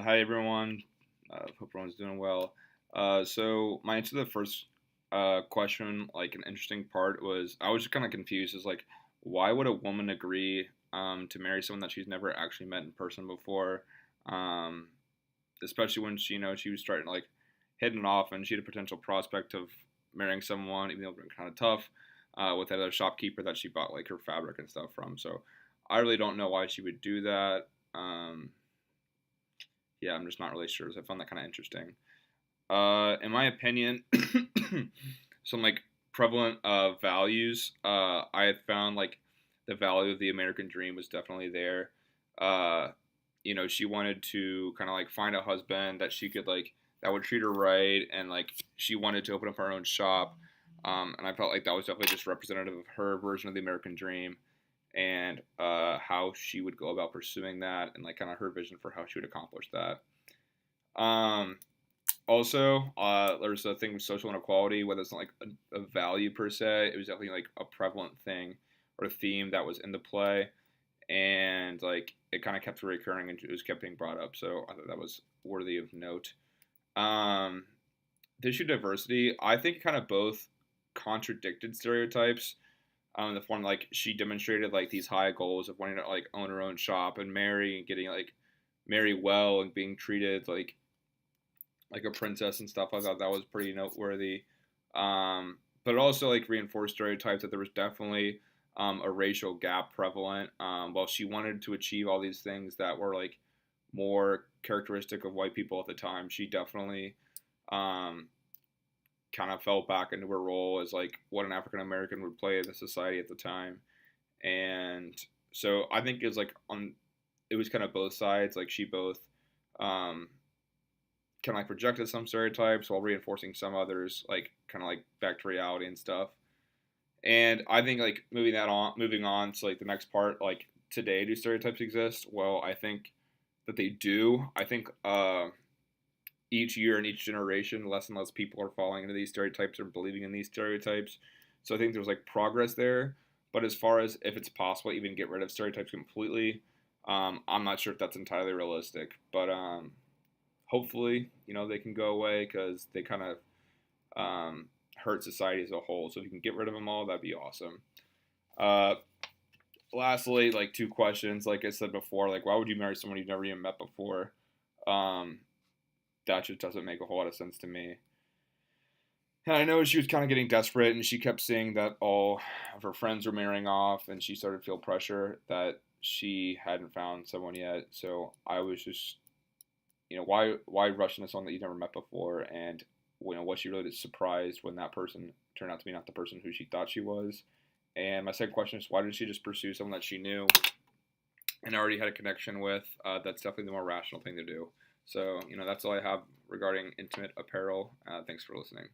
Hi everyone. Hope everyone's doing well. So my answer to the first question, like an interesting part, was I was just kind of confused. Is like, why would a woman agree to marry someone that she's never actually met in person before? Um, Especially when she was starting to like hitting it off and she had a potential prospect of marrying someone, even though it was kind of tough, with that other shopkeeper that she bought like her fabric and stuff from. So I really don't know why she would do that. Yeah, I'm just not really sure. So I found that kind of interesting. In my opinion, some like prevalent values. I had found like the value of the American dream was definitely there. Uh, she wanted to kind of like find a husband that she could like that would treat her right, and like she wanted to open up her own shop. And I felt like that was definitely just representative of her version of the American dream and how she would go about pursuing that, and like kind of her vision for how she would accomplish that. Um, Also, there's a thing with social inequality, whether it's not like a value per se. It was definitely like a prevalent thing or a theme that was into play, and like it kind of kept recurring and it was kept being brought up. So I thought that was worthy of note. Um, the issue of diversity, I think, kind of both contradicted stereotypes. The form like she demonstrated like these high goals of wanting to like own her own shop and marry and getting like marry well and being treated like a princess and stuff. I thought that was pretty noteworthy. But it also like reinforced stereotypes that there was definitely a racial gap prevalent. While she wanted to achieve all these things that were like more characteristic of white people at the time, she definitely um, kind of fell back into her role as like what an African American would play in the society at the time. And so I think it was kind of both sides. Like she both um, kind of like projected some stereotypes while reinforcing some others, like kind of like back to reality and stuff. And I think like moving on to like the next part, like today, do stereotypes exist? Well, I think that they do. I think each year and each generation, less and less people are falling into these stereotypes or believing in these stereotypes. So I think there's like progress there. But as far as if it's possible to even get rid of stereotypes completely, I'm not sure if that's entirely realistic. But hopefully, they can go away because they kind of hurt society as a whole. So if you can get rid of them all, that'd be awesome. Uh, Lastly, like two questions. Like I said before, like why would you marry someone you've never even met before? Um, that just doesn't make a whole lot of sense to me. And I know she was kind of getting desperate, and she kept seeing that all of her friends were marrying off, and she started to feel pressure that she hadn't found someone yet. So I was just, why rush into someone that you never met before? And was she really surprised when that person turned out to be not the person who she thought she was? And my second question is, why did she just pursue someone that she knew and already had a connection with? That's definitely the more rational thing to do. So, that's all I have regarding intimate apparel. Thanks for listening.